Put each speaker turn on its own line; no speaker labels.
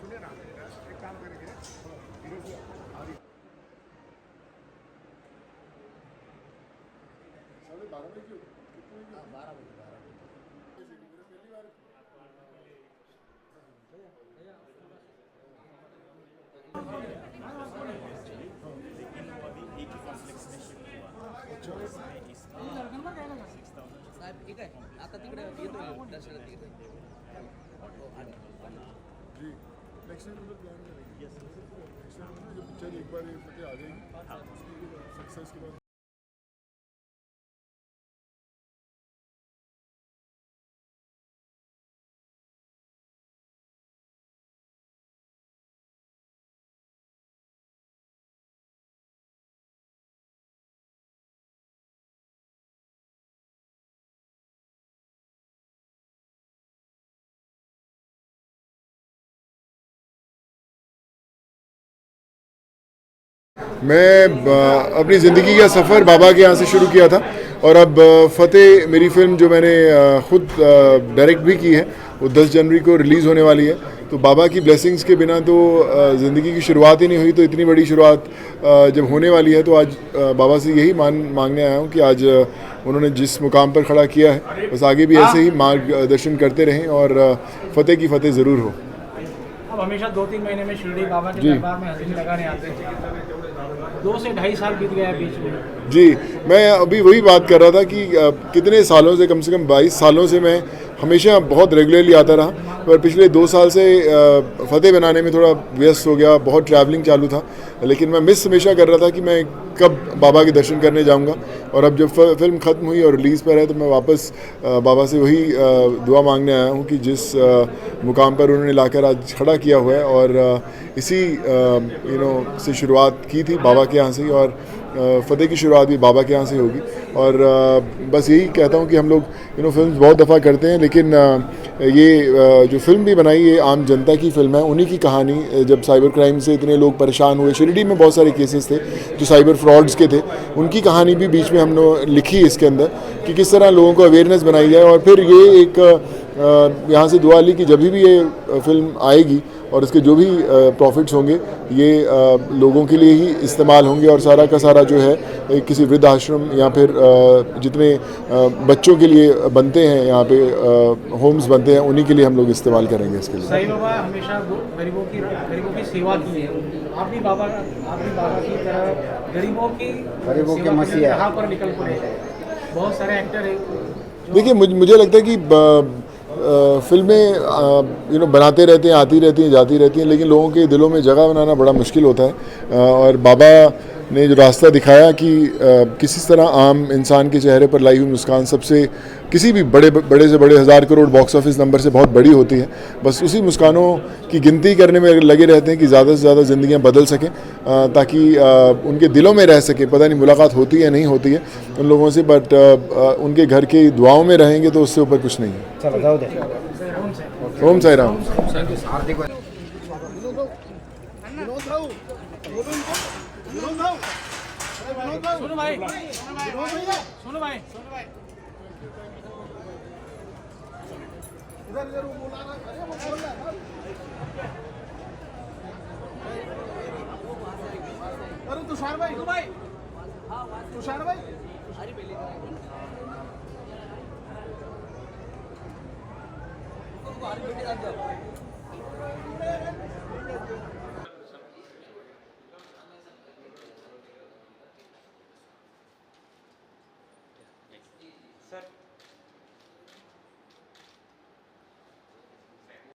सुनिए ना, एक काम करेंगे, साढ़े 12 बजे क्यों? कितने बजे? 12 बजे। पहली बार
लेकिन वो अभी एक ही कॉम्प्लेक्स में शिफ्ट हुआ।
अच्छा
साहेब ठीक आहे आता तिकडे येतो दर्शनाला तिकडे
जी, नेक्स्ट टाइम मतलब प्लान करेंगे। यस, नेक्स्ट टाइम जब पिक्चर एक बार ये फतेह आ जाएगी, उसकी सक्सेस के बाद मैं अपनी ज़िंदगी का सफ़र बाबा के यहाँ से शुरू किया था और अब फ़तेह मेरी फ़िल्म जो मैंने ख़ुद डायरेक्ट भी की है वो 10 जनवरी को रिलीज़ होने वाली है। तो बाबा की ब्लेसिंग्स के बिना तो ज़िंदगी की शुरुआत ही नहीं हुई, तो इतनी बड़ी शुरुआत जब होने वाली है तो आज बाबा से यही मांगने आया हूँ कि आज उन्होंने जिस मुकाम पर खड़ा किया है बस आगे भी ऐसे ही मार्गदर्शन करते रहें और फ़तेह की फ़तेह ज़रूर हो।
अब हमेशा 2-3 महीने में शिरडी बाबा के दरबार में हाजिरी लगाने आते हैं। 2 से ढाई साल बीत गया बीच में।
जी, मैं अभी वही बात कर रहा था कि कितने सालों से, कम 22 सालों से मैं हमेशा बहुत रेगुलरली आता रहा, पर पिछले 2 साल से फ़तेह बनाने में थोड़ा व्यस्त हो गया, बहुत ट्रैवलिंग चालू था, लेकिन मैं मिस हमेशा कर रहा था कि मैं कब बाबा के दर्शन करने जाऊंगा। और अब जब फिल्म ख़त्म हुई और रिलीज़ पर है तो मैं वापस बाबा से वही दुआ मांगने आया हूँ कि जिस मुकाम पर उन्होंने लाकर आज खड़ा किया हुआ है और इसी से शुरुआत की थी बाबा के यहाँ से, और फ़तेह की शुरुआत भी बाबा के यहाँ से होगी। और बस यही कहता हूँ कि हम लोग फिल्म बहुत दफ़ा करते हैं, लेकिन ये जो फिल्म भी बनाई ये आम जनता की फ़िल्म है, उन्हीं की कहानी। जब साइबर क्राइम से इतने लोग परेशान हुए, शिरडी में बहुत सारे केसेस थे जो साइबर फ्रॉड्स के थे, उनकी कहानी भी बीच में हमने लिखी इसके अंदर कि किस तरह लोगों को अवेयरनेस बनाई जाए। और फिर ये एक यहाँ से दुआ ली कि जब भी ये फिल्म आएगी और इसके जो भी प्रॉफिट्स होंगे ये लोगों के लिए ही इस्तेमाल होंगे, और सारा का सारा जो है किसी वृद्ध आश्रम या फिर जितने बच्चों के लिए बनते हैं यहाँ पे होम्स बनते हैं उन्हीं के लिए हम लोग इस्तेमाल करेंगे इसके लिए।
साईं बाबा हमेशा गरीबों की सेवा की है। आप भी बाबा की तरह गरीबों के मसीहा यहाँ पर निकल पड़े। बहुत सारे एक्टर हैं।
देखिए, मुझे लगता है कि फिल्में बनाते रहते हैं, आती रहती हैं, जाती रहती हैं, लेकिन लोगों के दिलों में जगह बनाना बड़ा मुश्किल होता है। और बाबा ने जो रास्ता दिखाया कि किसी तरह आम इंसान के चेहरे पर लाई हुई मुस्कान सबसे, किसी भी बड़े से बड़े 1000 करोड़ बॉक्स ऑफिस नंबर से बहुत बड़ी होती है। बस उसी मुस्कानों की गिनती करने में लगे रहते हैं कि ज़्यादा से ज़्यादा ज़िंदगियाँ बदल सकें, ताकि उनके दिलों में रह सके। पता नहीं मुलाकात होती है नहीं होती है उन लोगों से, बट उनके घर के दुआओं में रहेंगे तो उससे ऊपर कुछ नहीं है।
चलो जाओ दे।
ओम साई राम।
सुनो भाई
इधर वो बोला ना, अरे वो बोल रहा है अरे तुषार भाई
सर